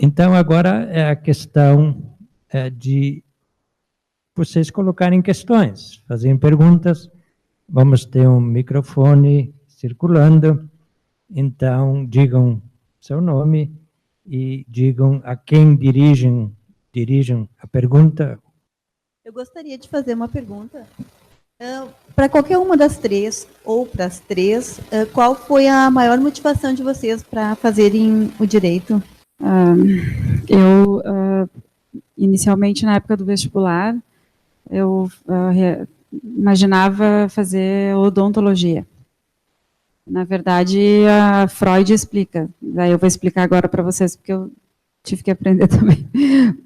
Então, agora é a questão de vocês colocarem questões, fazerem perguntas. Vamos ter um microfone circulando, então digam seu nome e digam a quem dirigem a pergunta. Eu gostaria de fazer uma pergunta. Para qualquer uma das três, ou para as três, qual foi a maior motivação de vocês para fazerem o direito? Eu, inicialmente, na época do vestibular, eu imaginava fazer odontologia. Na verdade, a Freud explica. Daí eu vou explicar agora para vocês, porque eu tive que aprender também.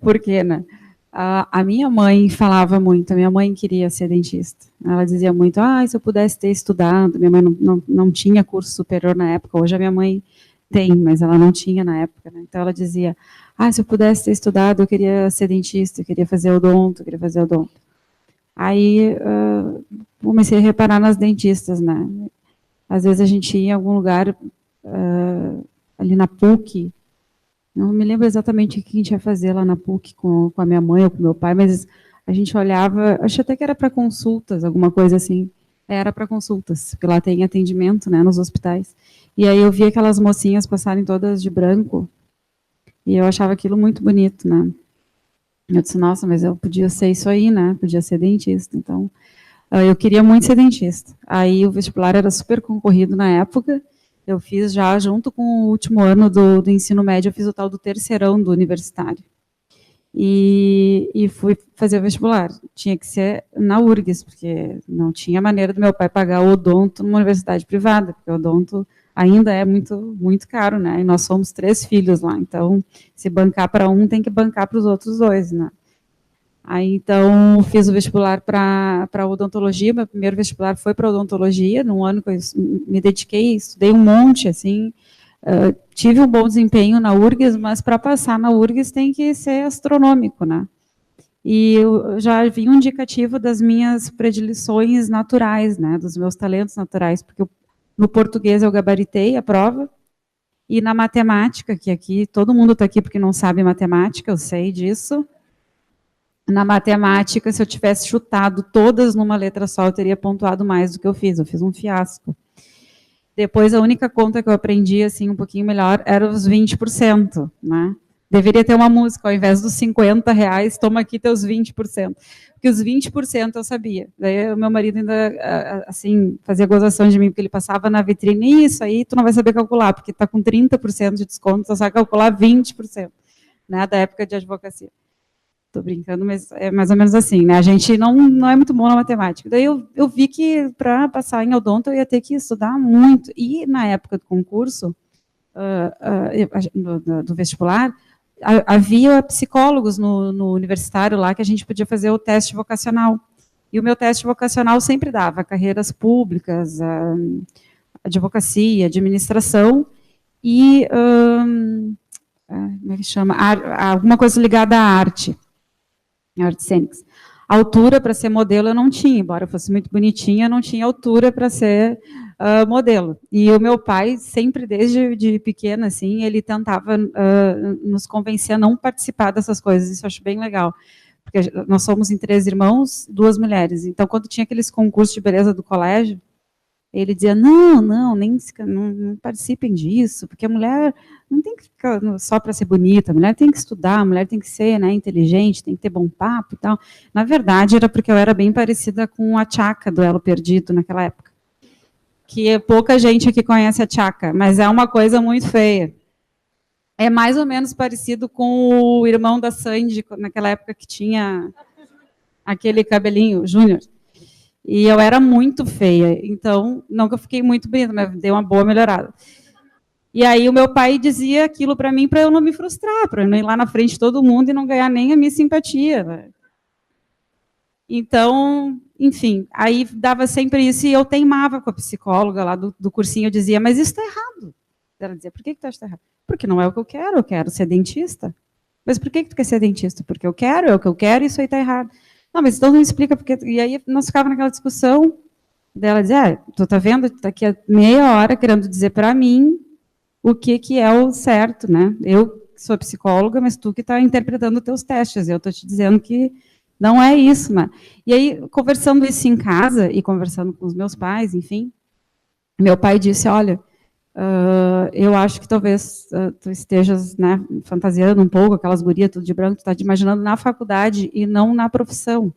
Por quê, né? A minha mãe falava muito, a minha mãe queria ser dentista. Ela dizia muito, se eu pudesse ter estudado, minha mãe não tinha curso superior na época, hoje a minha mãe tem, mas ela não tinha na época, né? Então ela dizia, se eu pudesse ter estudado, eu queria ser dentista, eu queria fazer odonto. Aí comecei a reparar nas dentistas, né? Às vezes a gente ia em algum lugar, ali na PUC, não me lembro exatamente o que a gente ia fazer lá na PUC com a minha mãe ou com meu pai, mas a gente olhava, acho até que era para consultas, alguma coisa assim. Era para consultas, porque lá tem atendimento, né, nos hospitais. E aí eu via aquelas mocinhas passarem todas de branco, e eu achava aquilo muito bonito, né. Eu disse, nossa, mas eu podia ser isso aí, né, podia ser dentista. Então, eu queria muito ser dentista. Aí o vestibular era super concorrido na época. Eu fiz já, junto com o último ano do ensino médio, eu fiz o tal do terceirão do universitário. E fui fazer o vestibular. Tinha que ser na URGS, porque não tinha maneira do meu pai pagar o odonto numa universidade privada, porque o odonto ainda é muito, muito caro, né? E nós somos 3 filhos lá, então, se bancar para um, tem que bancar para os outros 2, né? Aí, então, fiz o vestibular para odontologia. Meu primeiro vestibular foi para odontologia, num ano que eu me dediquei, estudei um monte, assim, tive um bom desempenho na URGS, mas para passar na URGS tem que ser astronômico, né? E eu já vi um indicativo das minhas predileções naturais, né, dos meus talentos naturais, porque no português eu gabaritei a prova, e na matemática, que aqui, todo mundo está aqui porque não sabe matemática, eu sei disso. Na matemática, se eu tivesse chutado todas numa letra só, eu teria pontuado mais do que eu fiz um fiasco. Depois, a única conta que eu aprendi, assim, um pouquinho melhor, era os 20%, né? Deveria ter uma música, ao invés dos R$50, toma aqui teus 20%. Porque os 20% eu sabia. Daí o meu marido ainda, assim, fazia gozação de mim, porque ele passava na vitrine, isso aí tu não vai saber calcular, porque está com 30% de desconto, tu só vai calcular 20%, né, da época de advocacia. Estou brincando, mas é mais ou menos assim, né? A gente não é muito bom na matemática. Daí eu vi que para passar em odonto eu ia ter que estudar muito. E na época do concurso, do vestibular, havia psicólogos no universitário lá que a gente podia fazer o teste vocacional. E o meu teste vocacional sempre dava carreiras públicas, advocacia, administração e como é que chama? Alguma coisa ligada à arte. Artes cênicas. A altura para ser modelo eu não tinha, embora eu fosse muito bonitinha, eu não tinha altura para ser modelo. E o meu pai, sempre desde pequena, assim, ele tentava nos convencer a não participar dessas coisas, isso eu acho bem legal. Porque nós somos em 3 irmãos, 2 mulheres. Então, quando tinha aqueles concursos de beleza do colégio, ele dizia, não participem disso, porque a mulher não tem que ficar só para ser bonita, a mulher tem que estudar, a mulher tem que ser, né, inteligente, tem que ter bom papo e tal. Na verdade, era porque eu era bem parecida com a Chaka do Elo Perdido naquela época. Que pouca gente aqui conhece a Chaka, mas é uma coisa muito feia. É mais ou menos parecido com o irmão da Sandy, naquela época que tinha aquele cabelinho, Júnior. E eu era muito feia, então, não que eu fiquei muito bonita, mas dei uma boa melhorada. E aí o meu pai dizia aquilo para mim, para eu não me frustrar, para eu não ir lá na frente de todo mundo e não ganhar nem a minha simpatia, né? Então, enfim, aí dava sempre isso, e eu teimava com a psicóloga lá do cursinho, eu dizia, mas isso está errado. Ela dizia, por que tu acha que está errado? Porque não é o que eu quero ser dentista. Mas por que tu quer ser dentista? Porque eu quero, é o que eu quero, e isso aí está errado. Não, mas então não explica, porque... E aí nós ficávamos naquela discussão, dela dizia, tu tá vendo, tu tá aqui há meia hora querendo dizer para mim o que é o certo, né? Eu sou psicóloga, mas tu que está interpretando os teus testes, eu estou te dizendo que não é isso, né? E aí, conversando isso em casa, e conversando com os meus pais, enfim, meu pai disse, olha, eu acho que talvez tu estejas, né, fantasiando um pouco, aquelas gurias tudo de branco, tu está te imaginando na faculdade e não na profissão.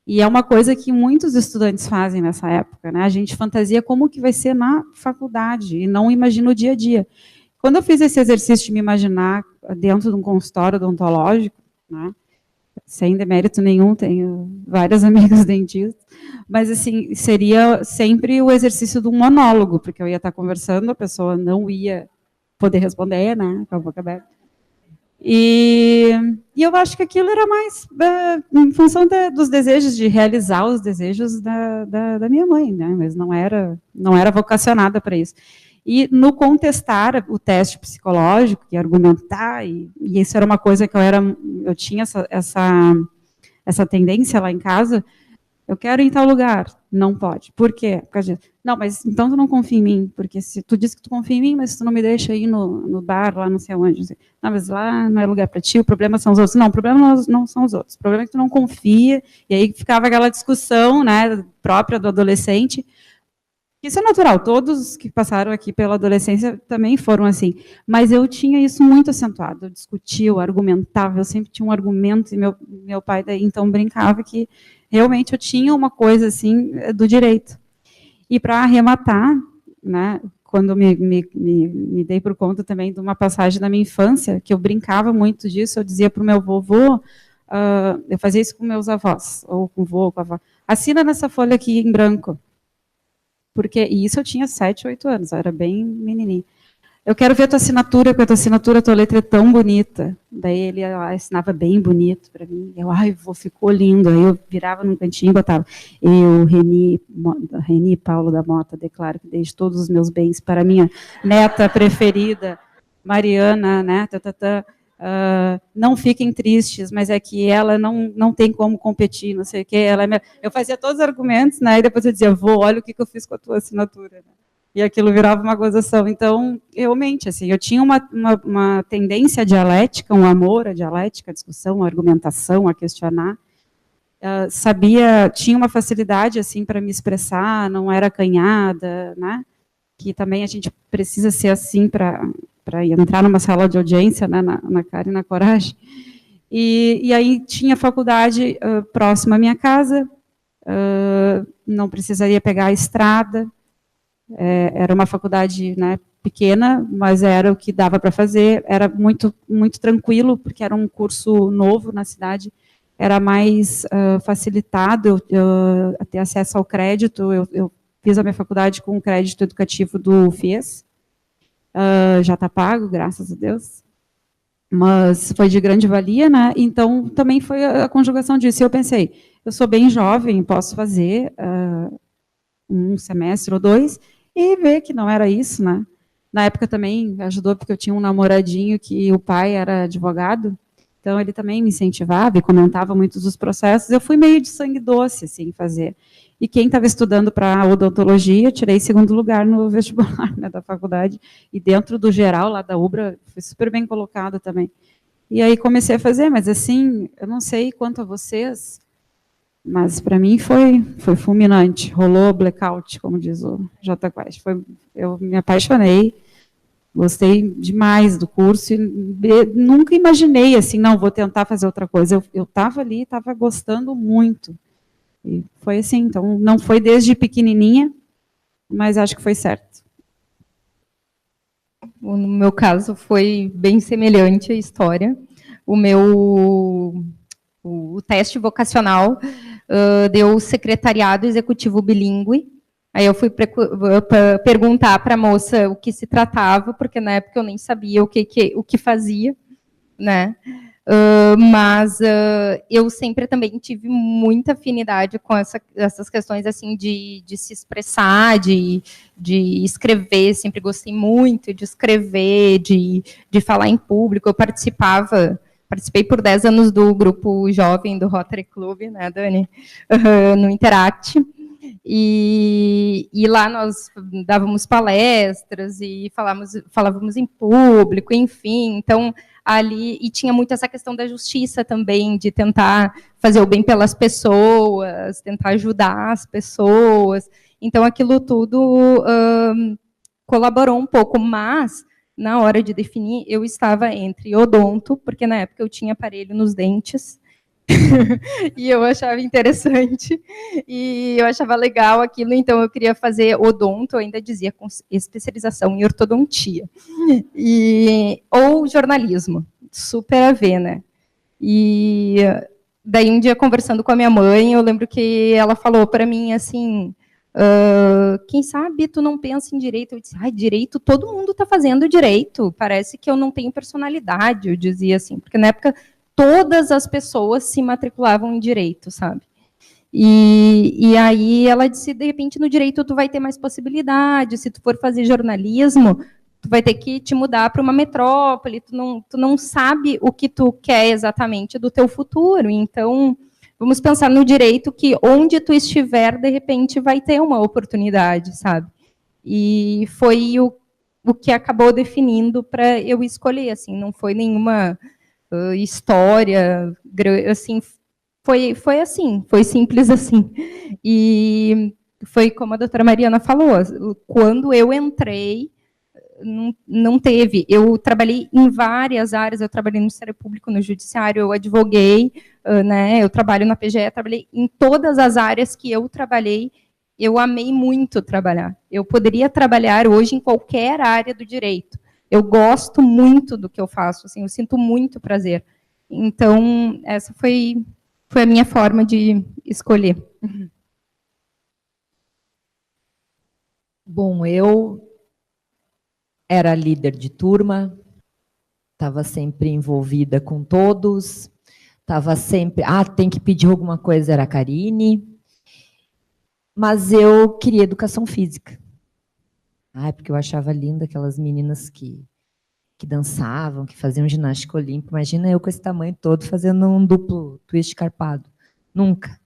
E é uma coisa que muitos estudantes fazem nessa época, né? A gente fantasia como que vai ser na faculdade e não imagina o dia a dia. Quando eu fiz esse exercício de me imaginar dentro de um consultório odontológico, né, sem demérito nenhum, tenho várias amigas dentistas, mas assim, seria sempre o exercício de um monólogo, porque eu ia estar conversando, a pessoa não ia poder responder, né, com a boca aberta. E eu acho que aquilo era mais em função dos desejos, de realizar os desejos da minha mãe, né, mas não era vocacionada para isso. E no contestar o teste psicológico, e argumentar, e isso era uma coisa que eu tinha essa tendência lá em casa, eu quero ir em tal lugar, não pode. Por quê? Por causa disso. Não, mas então tu não confia em mim, porque se tu disse que tu confia em mim, mas tu não me deixa ir no bar, lá não sei onde. Não sei. Não, mas lá não é lugar para ti, o problema são os outros. Não, o problema não são os outros. O problema é que tu não confia, e aí ficava aquela discussão, né, própria do adolescente. Isso é natural, todos que passaram aqui pela adolescência também foram assim, mas eu tinha isso muito acentuado, eu discutia, eu argumentava, eu sempre tinha um argumento, e meu pai daí então brincava que realmente eu tinha uma coisa assim do direito. E para arrematar, né, quando me dei por conta também de uma passagem da minha infância, que eu brincava muito disso, eu dizia para o meu vovô, eu fazia isso com meus avós, ou com o vô, com a avó, assina nessa folha aqui em branco. E isso eu tinha 7, 8 anos, eu era bem menininha. Eu quero ver a tua assinatura, porque a tua assinatura, a tua letra é tão bonita. Daí ele assinava bem bonito para mim. Ficou lindo. Aí eu virava num cantinho e botava, eu, Reni Paulo da Mota, declaro que deixo todos os meus bens para minha neta preferida, Mariana, né, não fiquem tristes, mas é que ela não tem como competir, não sei o quê. Eu fazia todos os argumentos, né, e depois eu dizia, olha o que eu fiz com a tua assinatura. Né? E aquilo virava uma gozação. Então, realmente, assim, eu tinha uma tendência dialética, um amor à dialética, à discussão, à argumentação, a questionar. Tinha uma facilidade assim para me expressar, não era acanhada, né? Que também a gente precisa ser assim para entrar numa sala de audiência, né, na cara e na coragem. E aí tinha faculdade próxima à minha casa, não precisaria pegar a estrada, era uma faculdade, né, pequena, mas era o que dava para fazer, era muito, muito tranquilo, porque era um curso novo na cidade, era mais facilitado ter acesso ao crédito. Eu fiz a minha faculdade com o crédito educativo do FIES, já está pago, graças a Deus, mas foi de grande valia, né? Então também foi a conjugação disso. E eu pensei, eu sou bem jovem, posso fazer um semestre ou 2 e ver que não era isso, né? Na época também ajudou porque eu tinha um namoradinho que o pai era advogado, então ele também me incentivava e comentava muitos dos processos. Eu fui meio de sangue doce assim fazer. E quem estava estudando para odontologia, tirei 2º lugar no vestibular, né, da faculdade, e dentro do geral, lá da UBRA, fui super bem colocada também. E aí comecei a fazer, mas assim, eu não sei quanto a vocês, mas para mim foi fulminante, rolou blackout, como diz o J. Quest. Eu me apaixonei, gostei demais do curso, e nunca imaginei assim, não, vou tentar fazer outra coisa. Eu estava ali, estava gostando muito. E foi assim, então não foi desde pequenininha, mas acho que foi certo. No meu caso foi bem semelhante a história. O teste vocacional deu secretariado executivo bilíngue. Aí eu fui perguntar para a moça o que se tratava, porque na época eu nem sabia o que fazia, né? Mas eu sempre também tive muita afinidade com essas questões assim de se expressar, de escrever, sempre gostei muito de escrever, de falar em público. Eu participei por 10 anos do grupo jovem do Rotary Club, né, Dani? No Interact. E lá nós dávamos palestras e falávamos em público, enfim. Então, ali, e tinha muito essa questão da justiça também, de tentar fazer o bem pelas pessoas, tentar ajudar as pessoas. Então, aquilo tudo colaborou um pouco, mas, na hora de definir, eu estava entre odonto, porque na época eu tinha aparelho nos dentes, e eu achava interessante, e eu achava legal aquilo, então eu queria fazer odonto, eu ainda dizia, com especialização em ortodontia, ou jornalismo, super a ver, né? E daí um dia, conversando com a minha mãe, eu lembro que ela falou para mim, assim, quem sabe tu não pensa em direito? Eu disse, direito, todo mundo está fazendo direito, parece que eu não tenho personalidade, eu dizia assim, porque na época todas as pessoas se matriculavam em direito, sabe? E aí ela disse, de repente, no direito tu vai ter mais possibilidade, se tu for fazer jornalismo, tu vai ter que te mudar para uma metrópole, tu não sabe o que tu quer exatamente do teu futuro, então vamos pensar no direito que onde tu estiver, de repente, vai ter uma oportunidade, sabe? E foi o que acabou definindo para eu escolher, assim, não foi nenhuma história, assim, foi assim, foi simples assim. E foi como a doutora Mariana falou, quando eu entrei, não teve. Eu trabalhei em várias áreas, eu trabalhei no Ministério Público, no Judiciário, eu advoguei, né, eu trabalho na PGE, trabalhei em todas as áreas que eu trabalhei, eu amei muito trabalhar. Eu poderia trabalhar hoje em qualquer área do direito. Eu gosto muito do que eu faço, assim, eu sinto muito prazer. Então, essa foi a minha forma de escolher. Bom, eu era líder de turma, estava sempre envolvida com todos, estava sempre... tem que pedir alguma coisa, era a Karine, mas eu queria educação física. Porque eu achava linda aquelas meninas que dançavam, que faziam ginástica olímpica. Imagina eu com esse tamanho todo fazendo um duplo twist carpado. Nunca.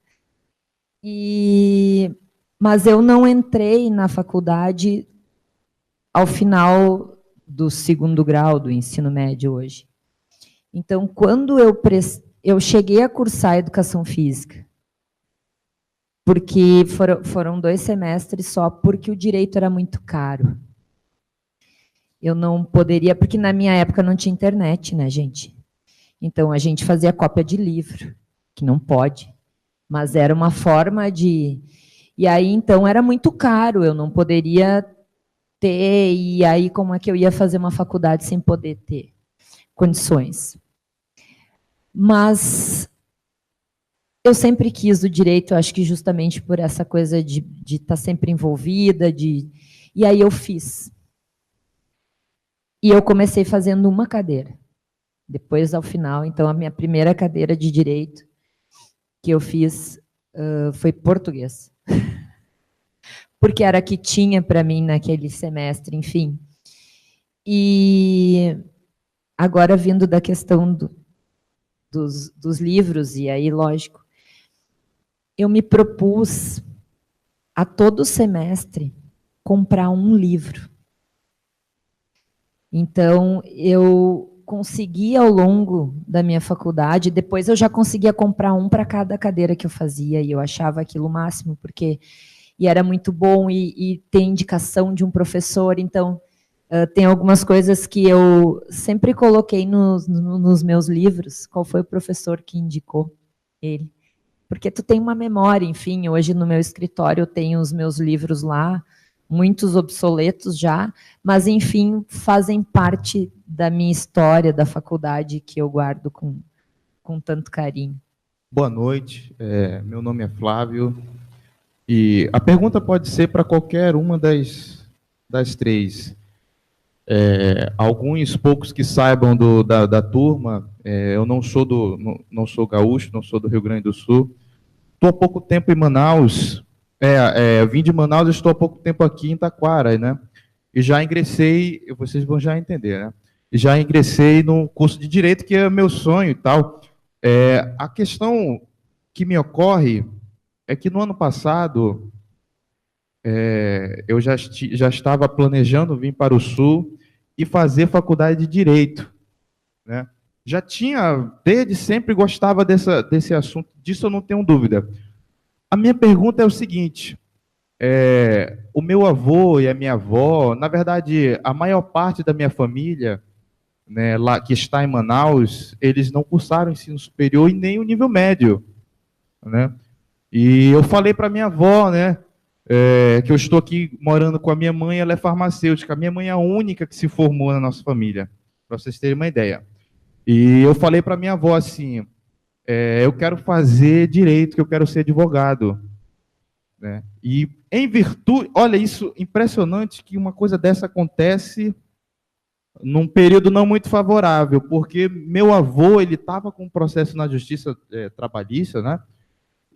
Mas eu não entrei na faculdade ao final do 2º grau do ensino médio hoje. Então, quando eu cheguei a cursar educação física, porque foram 2 semestres só, porque o direito era muito caro. Eu não poderia, porque na minha época não tinha internet, né, gente? Então, a gente fazia cópia de livro, que não pode, mas era uma forma de... E aí, então, era muito caro, eu não poderia ter, e aí como é que eu ia fazer uma faculdade sem poder ter condições? Mas eu sempre quis o direito, acho que justamente por essa coisa de estar sempre envolvida, e aí eu fiz. E eu comecei fazendo uma cadeira. Depois, ao final, então, a minha primeira cadeira de direito que eu fiz foi português. Porque era a que tinha para mim naquele semestre, enfim. E agora, vindo da questão dos livros, e aí, lógico, eu me propus a todo semestre comprar um livro. Então, eu consegui ao longo da minha faculdade, depois eu já conseguia comprar um para cada cadeira que eu fazia, e eu achava aquilo o máximo, porque era muito bom, e ter indicação de um professor, então, tem algumas coisas que eu sempre coloquei nos meus livros, qual foi o professor que indicou ele. Porque tu tem uma memória, enfim, hoje no meu escritório eu tenho os meus livros lá, muitos obsoletos já, mas, enfim, fazem parte da minha história, da faculdade, que eu guardo com tanto carinho. Boa noite, meu nome é Flávio, e a pergunta pode ser para qualquer uma das 3. Alguns poucos que saibam da turma, eu não sou gaúcho, não sou do Rio Grande do Sul, estou há pouco tempo em Manaus, vim de Manaus e estou há pouco tempo aqui em Taquara, né? E já ingressei, vocês vão já entender, né? E já ingressei no curso de Direito, que é meu sonho e tal. A questão que me ocorre é que no ano passado eu já estava planejando vir para o Sul e fazer faculdade de Direito, né? Já tinha, desde sempre gostava desse assunto, disso eu não tenho dúvida. A minha pergunta é o seguinte, o meu avô e a minha avó, na verdade, a maior parte da minha família, né, lá, que está em Manaus, eles não cursaram ensino superior e nem o nível médio, né? E eu falei para minha avó, né, que eu estou aqui morando com a minha mãe, ela é farmacêutica, a minha mãe é a única que se formou na nossa família, para vocês terem uma ideia. E eu falei para minha avó assim, eu quero fazer direito, que eu quero ser advogado, né? E em virtude, olha isso, impressionante que uma coisa dessa acontece num período não muito favorável, porque meu avô, ele estava com um processo na justiça trabalhista, né?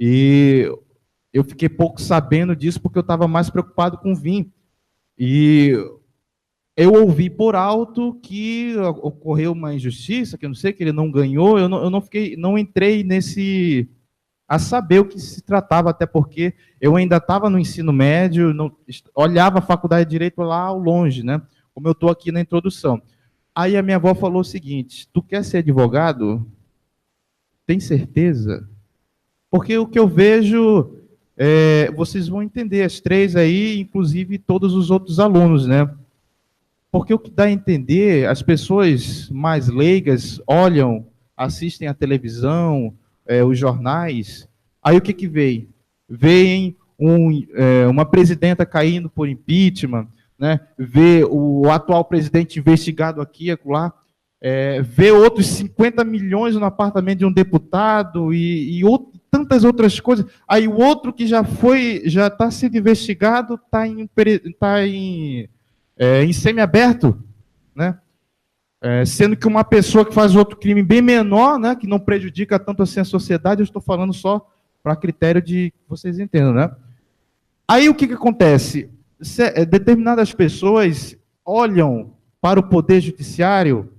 E eu fiquei pouco sabendo disso porque eu estava mais preocupado com o vinho. E eu ouvi por alto que ocorreu uma injustiça, que eu não sei, que ele não ganhou, eu não entrei a saber o que se tratava, até porque eu ainda estava no ensino médio, olhava a faculdade de Direito lá ao longe, né? Como eu estou aqui na introdução. Aí a minha avó falou o seguinte, tu quer ser advogado? Tem certeza? Porque o que eu vejo, vocês vão entender, as três aí, inclusive todos os outros alunos, né? Porque o que dá a entender, as pessoas mais leigas olham, assistem a televisão, os jornais, aí o que vem? Vem uma presidenta caindo por impeachment, né? Vê o atual presidente investigado aqui e acolá, vê outros 50 milhões no apartamento de um deputado e tantas outras coisas. Aí o outro que já está sendo investigado, está em semiaberto, né? Sendo que uma pessoa que faz outro crime bem menor, né, que não prejudica tanto assim a sociedade, eu estou falando só para critério de vocês entendam, né? Aí o que acontece? Determinadas pessoas olham para o poder judiciário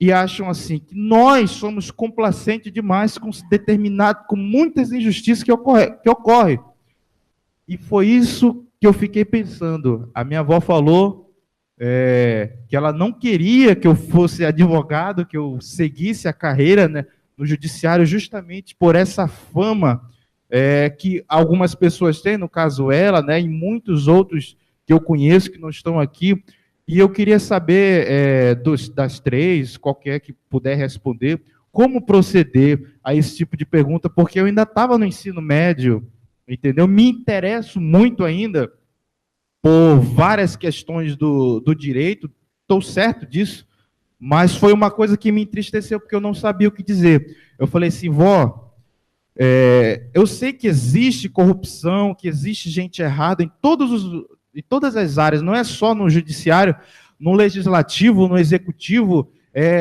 e acham assim que nós somos complacentes demais com muitas injustiças que ocorrem. E foi isso que eu fiquei pensando. A minha avó falou que ela não queria que eu fosse advogado, que eu seguisse a carreira, né, no judiciário, justamente por essa fama que algumas pessoas têm, no caso ela, né, e muitos outros que eu conheço que não estão aqui. E eu queria saber das três, qualquer que puder responder, como proceder a esse tipo de pergunta, porque eu ainda estava no ensino médio, entendeu? Me interesso muito ainda por várias questões do direito, estou certo disso, mas foi uma coisa que me entristeceu, porque eu não sabia o que dizer. Eu falei assim, vó, eu sei que existe corrupção, que existe gente errada em todas as áreas, não é só no judiciário, no legislativo, no executivo,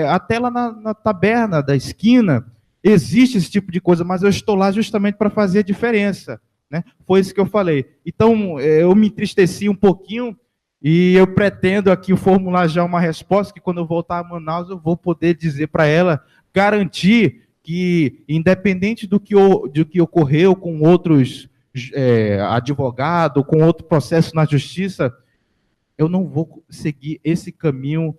até lá na taberna da esquina, existe esse tipo de coisa, mas eu estou lá justamente para fazer a diferença, né? Foi isso que eu falei. Então, eu me entristeci um pouquinho e eu pretendo aqui formular já uma resposta que quando eu voltar a Manaus eu vou poder dizer para ela, garantir que, independente do que ocorreu com outros advogado, com outro processo na justiça, eu não vou seguir esse caminho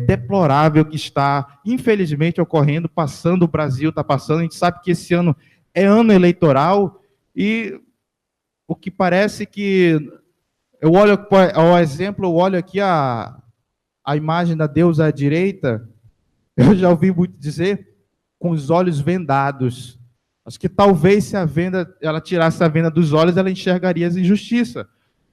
deplorável que está, infelizmente, ocorrendo, passando, o Brasil está passando. A gente sabe que esse ano é ano eleitoral e o que parece que eu olho ao exemplo, eu olho aqui a imagem da deusa à direita, eu já ouvi muito dizer, com os olhos vendados. Acho que talvez se ela tirasse a venda dos olhos, ela enxergaria as injustiças.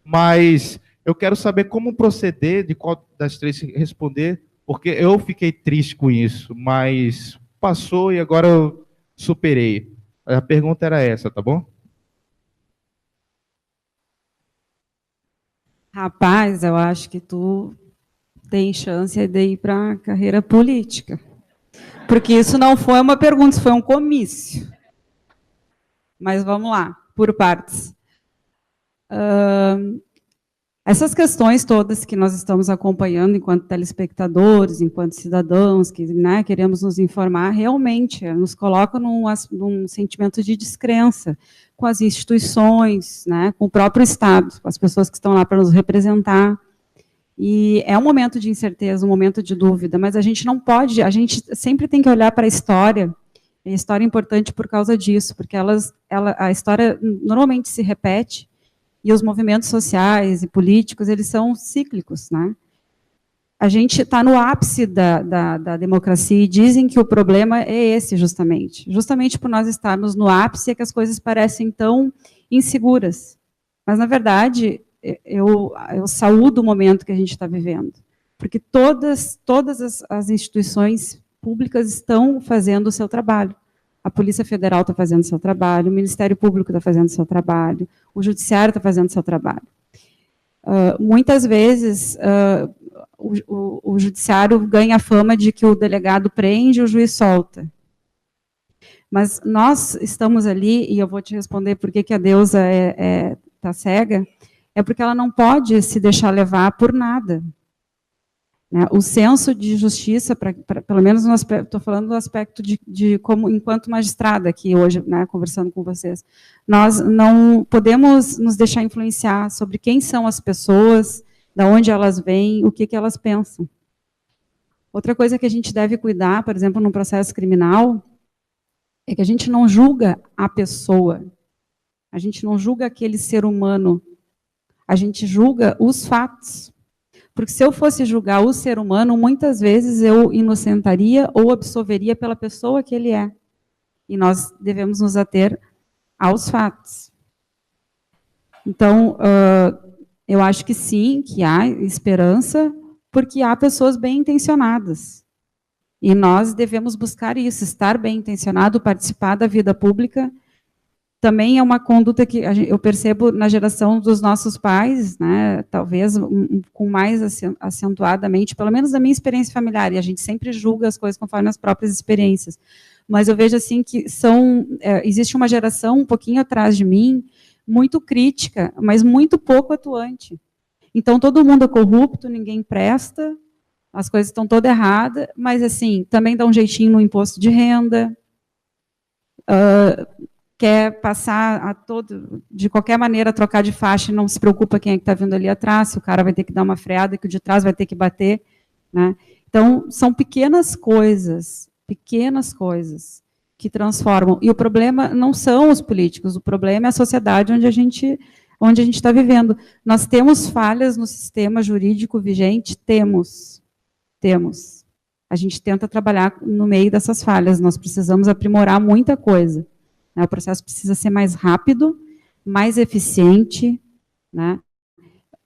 Mas eu quero saber como proceder, de qual das três responder, porque eu fiquei triste com isso, mas passou e agora eu superei. A pergunta era essa, tá bom? Rapaz, eu acho que tu tem chance de ir para a carreira política. Porque isso não foi uma pergunta, isso foi um comício. Mas vamos lá, por partes. Essas questões todas que nós estamos acompanhando enquanto telespectadores, enquanto cidadãos, que, né, queremos nos informar, realmente nos colocam num sentimento de descrença com as instituições, né, com o próprio Estado, com as pessoas que estão lá para nos representar. E é um momento de incerteza, um momento de dúvida, mas a gente não pode, a gente sempre tem que olhar para a história. E a história é importante por causa disso, porque a história normalmente se repete, e os movimentos sociais e políticos, eles são cíclicos, né? A gente está no ápice da democracia e dizem que o problema é esse, justamente. Justamente por nós estarmos no ápice é que as coisas parecem tão inseguras. Mas, na verdade, eu saúdo o momento que a gente está vivendo, porque todas as instituições públicas estão fazendo o seu trabalho. A Polícia Federal está fazendo o seu trabalho, o Ministério Público está fazendo o seu trabalho, o Judiciário está fazendo o seu trabalho. Muitas vezes, o Judiciário ganha a fama de que o delegado prende e o juiz solta. Mas nós estamos ali, e eu vou te responder por que a deusa está cega, é porque ela não pode se deixar levar por nada. O senso de justiça, pelo menos estou falando do aspecto de como, enquanto magistrada aqui hoje, né, conversando com vocês, nós não podemos nos deixar influenciar sobre quem são as pessoas, de onde elas vêm, o que elas pensam. Outra coisa que a gente deve cuidar, por exemplo, no processo criminal, é que a gente não julga a pessoa, a gente não julga aquele ser humano, a gente julga os fatos. Porque se eu fosse julgar o ser humano, muitas vezes eu inocentaria ou absolveria pela pessoa que ele é. E nós devemos nos ater aos fatos. Então, eu acho que sim, que há esperança, porque há pessoas bem intencionadas. E nós devemos buscar isso, estar bem intencionado, participar da vida pública. Também é uma conduta que eu percebo na geração dos nossos pais, né, talvez com mais acentuadamente, pelo menos na minha experiência familiar, e a gente sempre julga as coisas conforme as próprias experiências. Mas eu vejo assim que existe uma geração um pouquinho atrás de mim, muito crítica, mas muito pouco atuante. Então, todo mundo é corrupto, ninguém presta, as coisas estão todas erradas, mas assim, também dá um jeitinho no imposto de renda, quer passar de qualquer maneira, trocar de faixa, não se preocupa quem é que está vindo ali atrás, se o cara vai ter que dar uma freada, que o de trás vai ter que bater, né? Então, são pequenas coisas que transformam. E o problema não são os políticos, o problema é a sociedade onde a gente está vivendo. Nós temos falhas no sistema jurídico vigente? Temos. A gente tenta trabalhar no meio dessas falhas, nós precisamos aprimorar muita coisa. O processo precisa ser mais rápido, mais eficiente, né?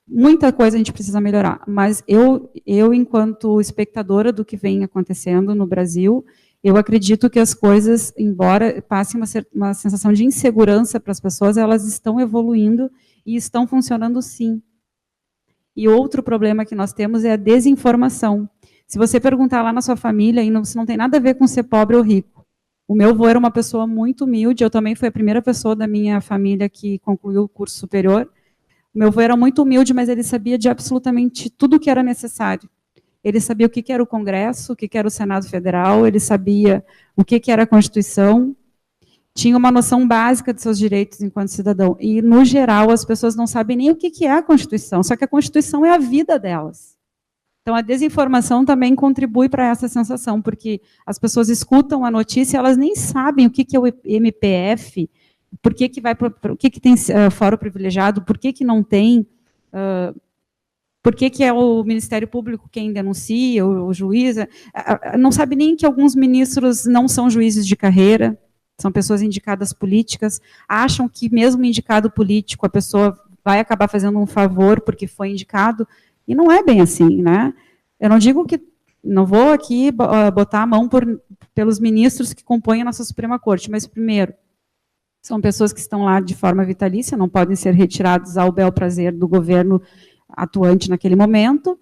Muita coisa a gente precisa melhorar, mas eu, enquanto espectadora do que vem acontecendo no Brasil, eu acredito que as coisas, embora passem uma sensação de insegurança para as pessoas, elas estão evoluindo e estão funcionando sim. E outro problema que nós temos é a desinformação. Se você perguntar lá na sua família, isso não tem nada a ver com ser pobre ou rico. O meu avô era uma pessoa muito humilde, eu também fui a primeira pessoa da minha família que concluiu o curso superior. O meu avô era muito humilde, mas ele sabia de absolutamente tudo o que era necessário. Ele sabia o que era o Congresso, o que era o Senado Federal, ele sabia o que era a Constituição, tinha uma noção básica de seus direitos enquanto cidadão. E, no geral, as pessoas não sabem nem o que é a Constituição, só que a Constituição é a vida delas. Então, a desinformação também contribui para essa sensação, porque as pessoas escutam a notícia e elas nem sabem o que é o MPF, por que tem fórum privilegiado, por que não tem, por que é o Ministério Público quem denuncia, o juiz. Não sabe nem que alguns ministros não são juízes de carreira, são pessoas indicadas políticas, acham que mesmo indicado político a pessoa vai acabar fazendo um favor porque foi indicado. E não é bem assim, né? Eu não digo que... Não vou aqui botar a mão pelos ministros que compõem a nossa Suprema Corte, mas, primeiro, são pessoas que estão lá de forma vitalícia, não podem ser retirados ao bel prazer do governo atuante naquele momento.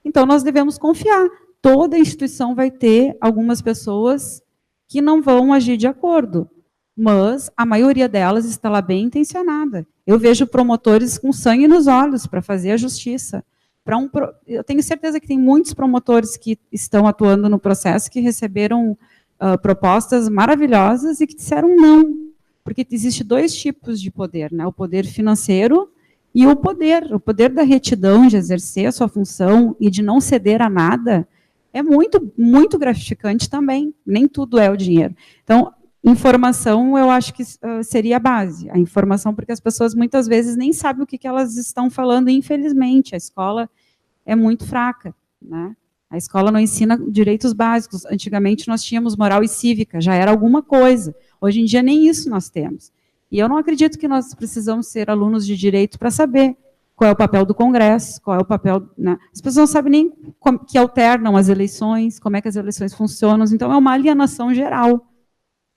Então, nós devemos confiar. Toda instituição vai ter algumas pessoas que não vão agir de acordo. mas a maioria delas está lá bem intencionada. Eu vejo promotores com sangue nos olhos para fazer a justiça. Eu tenho certeza que tem muitos promotores que estão atuando no processo que receberam propostas maravilhosas e que disseram não, porque existe 2 tipos de poder, né? O poder financeiro e o poder da retidão de exercer a sua função e de não ceder a nada é muito, muito gratificante também. Nem tudo é o dinheiro. Então, informação, eu acho que seria a base. A informação, porque as pessoas muitas vezes nem sabem o que elas estão falando, infelizmente. A escola é muito fraca, né? A escola não ensina direitos básicos. Antigamente nós tínhamos moral e cívica, já era alguma coisa. Hoje em dia nem isso nós temos. E eu não acredito que nós precisamos ser alunos de direito para saber qual é o papel do Congresso, qual é o papel... Né? As pessoas não sabem nem que alternam as eleições, como é que as eleições funcionam. Então é uma alienação geral,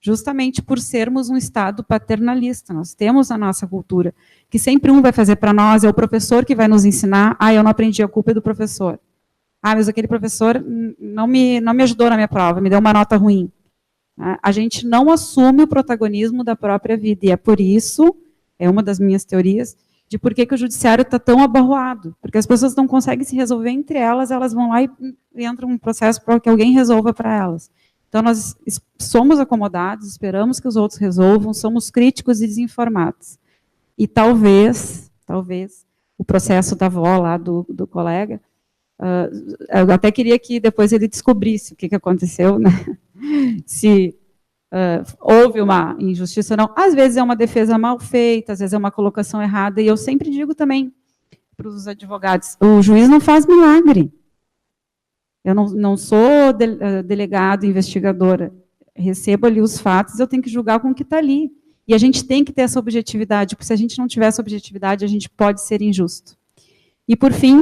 justamente por sermos um Estado paternalista. Nós temos a nossa cultura, que sempre um vai fazer para nós, é o professor que vai nos ensinar. Eu não aprendi, a culpa é do professor. Mas aquele professor não me ajudou na minha prova, me deu uma nota ruim. A gente não assume o protagonismo da própria vida, e é por isso, é uma das minhas teorias, de por que o judiciário está tão abarroado. Porque as pessoas não conseguem se resolver entre elas, elas vão lá e entram um processo para que alguém resolva para elas. Então, nós somos acomodados, esperamos que os outros resolvam, somos críticos e desinformados. E talvez, o processo da avó lá do colega, eu até queria que depois ele descobrisse o que aconteceu, né? Se houve uma injustiça ou não. Às vezes é uma defesa mal feita, às vezes é uma colocação errada, e eu sempre digo também para os advogados, o juiz não faz milagre. Eu não sou delegado, investigadora, recebo ali os fatos, eu tenho que julgar com o que está ali. E a gente tem que ter essa objetividade, porque se a gente não tiver essa objetividade, a gente pode ser injusto. E, por fim,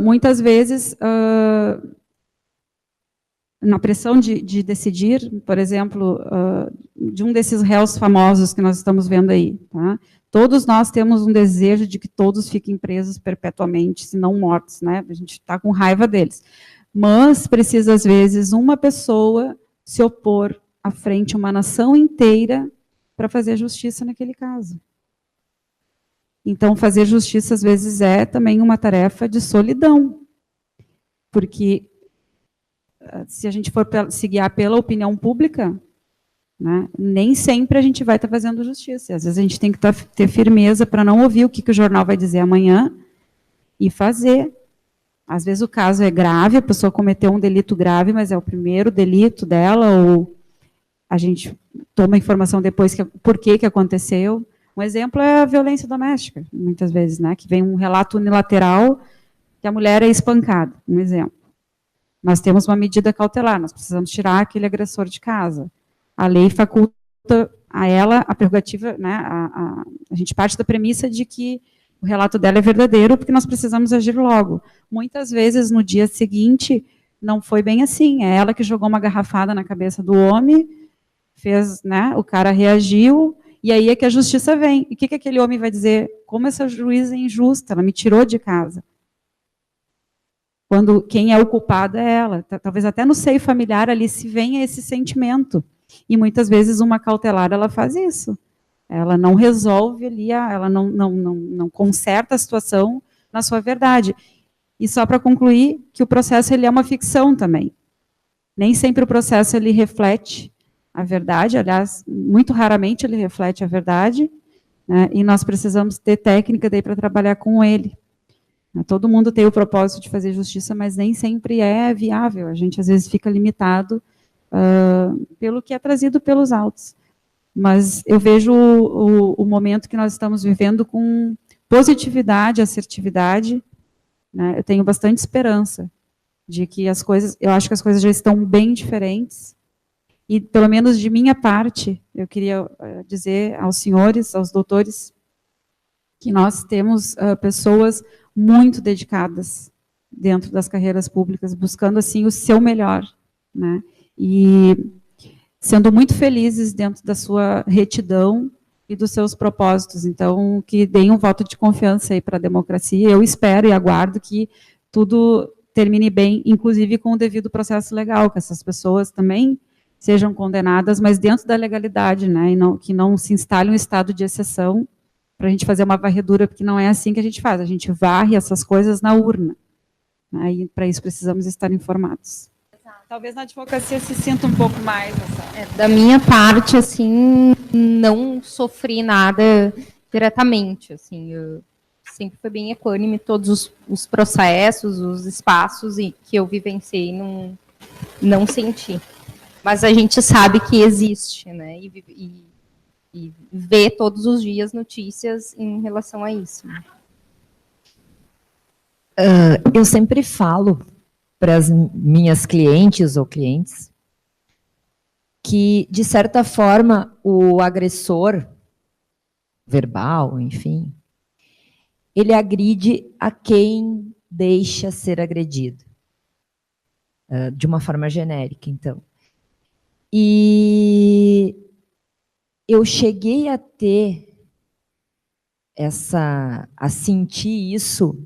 muitas vezes, na pressão de decidir, por exemplo, de um desses réus famosos que nós estamos vendo aí, tá? Todos nós temos um desejo de que todos fiquem presos perpetuamente, se não mortos, né? A gente está com raiva deles. Mas precisa, às vezes, uma pessoa se opor à frente a uma nação inteira para fazer justiça naquele caso. Então, fazer justiça, às vezes, é também uma tarefa de solidão. Porque se a gente for se guiar pela opinião pública, né, nem sempre a gente vai estar fazendo justiça. Às vezes a gente tem que ter firmeza para não ouvir o que o jornal vai dizer amanhã e fazer. Às vezes o caso é grave, a pessoa cometeu um delito grave, mas é o primeiro delito dela, ou a gente toma informação depois por que aconteceu. Um exemplo é a violência doméstica, muitas vezes, né, que vem um relato unilateral que a mulher é espancada, um exemplo. Nós temos uma medida cautelar, nós precisamos tirar aquele agressor de casa. A lei faculta a ela a prerrogativa, né, a gente parte da premissa de que o relato dela é verdadeiro, porque nós precisamos agir logo. Muitas vezes, no dia seguinte, não foi bem assim. É ela que jogou uma garrafada na cabeça do homem, fez, né, o cara reagiu, e aí é que a justiça vem. E o que aquele homem vai dizer? Como essa juíza é injusta, ela me tirou de casa. Quando quem é o culpado é ela. Talvez até no seio familiar ali se venha esse sentimento. E muitas vezes uma cautelar ela faz isso. Ela não resolve ali, ela não conserta a situação na sua verdade. E só para concluir, que o processo ele é uma ficção também. Nem sempre o processo ele reflete a verdade, aliás, muito raramente ele reflete a verdade, né, e nós precisamos ter técnica daí para trabalhar com ele. Todo mundo tem o propósito de fazer justiça, mas nem sempre é viável. A gente, às vezes, fica limitado pelo que é trazido pelos autos. Mas eu vejo o momento que nós estamos vivendo com positividade, assertividade, né? Eu tenho bastante esperança de que as coisas, eu acho que as coisas já estão bem diferentes, e pelo menos de minha parte, eu queria dizer aos senhores, aos doutores, que nós temos pessoas muito dedicadas dentro das carreiras públicas, buscando assim o seu melhor, né? E sendo muito felizes dentro da sua retidão e dos seus propósitos. Então, que deem um voto de confiança aí para a democracia. Eu espero e aguardo que tudo termine bem, inclusive com o devido processo legal, que essas pessoas também sejam condenadas, mas dentro da legalidade, né, e que não se instale um estado de exceção para a gente fazer uma varredura, porque não é assim que a gente varre essas coisas na urna, né, e para isso precisamos estar informados. Talvez na advocacia se sinta um pouco mais. Da minha parte, assim, não sofri nada diretamente, assim, eu sempre fui bem equânime, todos os processos, os espaços que eu vivenciei, não senti. Mas a gente sabe que existe, né, e vê todos os dias notícias em relação a isso. Eu sempre falo para as minhas clientes ou clientes que, de certa forma, o agressor verbal, enfim, ele agride a quem deixa ser agredido, de uma forma genérica, então. E eu cheguei a ter a sentir isso,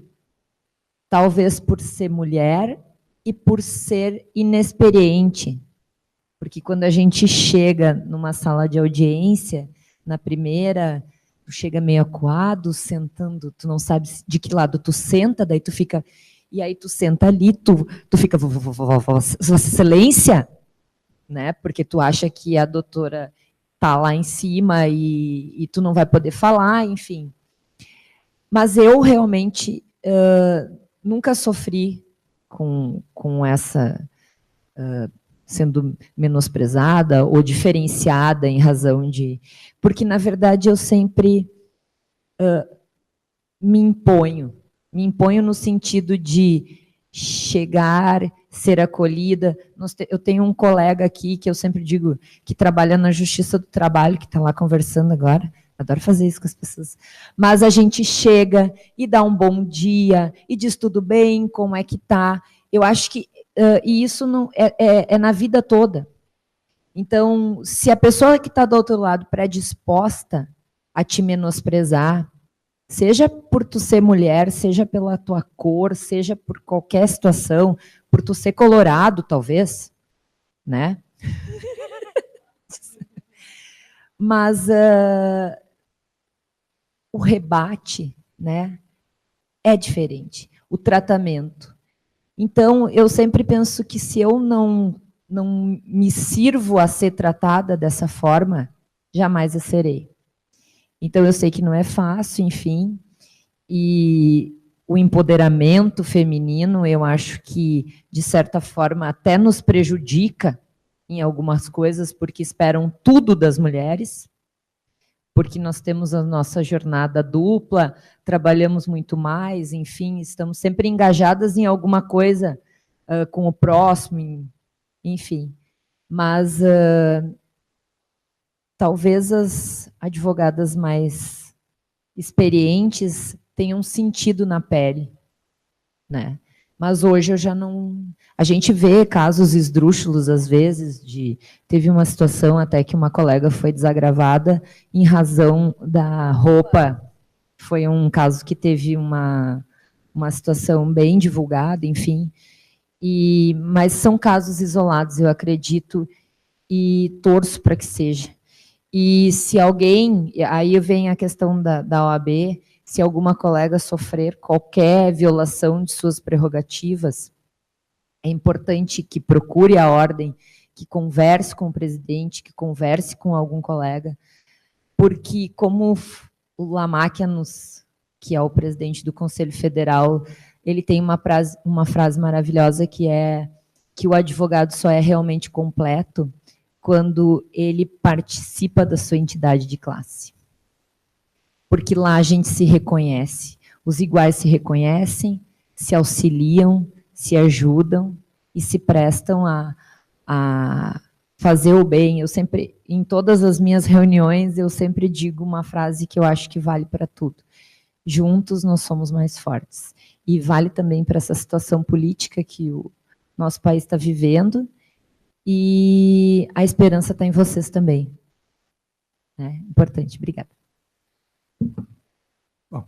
talvez por ser mulher e por ser inexperiente. Porque quando a gente chega numa sala de audiência, na primeira, tu chega meio acuado, sentando, tu não sabe de que lado tu senta, daí tu fica... E aí tu senta ali, tu fica... Vossa Excelência, né? Porque tu acha que a doutora tá lá em cima e tu não vai poder falar, enfim. Mas eu realmente nunca sofri com essa... sendo menosprezada ou diferenciada em razão de... Porque, na verdade, eu sempre me imponho no sentido de chegar, ser acolhida. Eu tenho um colega aqui que eu sempre digo que trabalha na Justiça do Trabalho, que está lá conversando agora. Adoro fazer isso com as pessoas. Mas a gente chega e dá um bom dia e diz tudo bem, como é que tá. Eu acho que e isso não é na vida toda. Então, se a pessoa que está do outro lado predisposta a te menosprezar, seja por tu ser mulher, seja pela tua cor, seja por qualquer situação, por tu ser colorado, talvez, né? Mas o rebate, né, é diferente. O tratamento. Então, eu sempre penso que se eu não me sirvo a ser tratada dessa forma, jamais eu serei. Então, eu sei que não é fácil, enfim, e o empoderamento feminino, eu acho que, de certa forma, até nos prejudica em algumas coisas, porque esperam tudo das mulheres, porque nós temos a nossa jornada dupla, trabalhamos muito mais, enfim, estamos sempre engajadas em alguma coisa com o próximo, enfim. Mas talvez as advogadas mais experientes tenham sentido na pele, né? Mas hoje eu já não... A gente vê casos esdrúxulos, às vezes, teve uma situação até que uma colega foi desagravada em razão da roupa. Foi um caso que teve uma situação bem divulgada, enfim. Mas são casos isolados, eu acredito, e torço para que seja. E se alguém... Aí vem a questão da OAB, se alguma colega sofrer qualquer violação de suas prerrogativas, é importante que procure a ordem, que converse com o presidente, que converse com algum colega, porque como o Lamáquianos, que é o presidente do Conselho Federal, ele tem uma frase maravilhosa que é que o advogado só é realmente completo quando ele participa da sua entidade de classe. Porque lá a gente se reconhece, os iguais se reconhecem, se auxiliam, se ajudam e se prestam a fazer o bem. Eu sempre, em todas as minhas reuniões, eu sempre digo uma frase que eu acho que vale para tudo. Juntos nós somos mais fortes. E vale também para essa situação política que o nosso país está vivendo, e a esperança está em vocês também. É importante. Obrigada. Bom,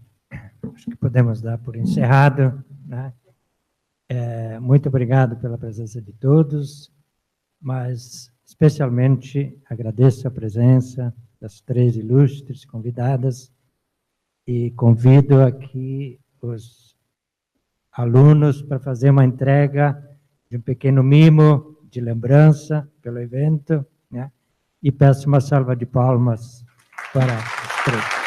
acho que podemos dar por encerrado, né? Muito obrigado pela presença de todos, mas especialmente agradeço a presença das 3 ilustres convidadas e convido aqui os alunos para fazer uma entrega de um pequeno mimo de lembrança pelo evento, né? E peço uma salva de palmas para os 3.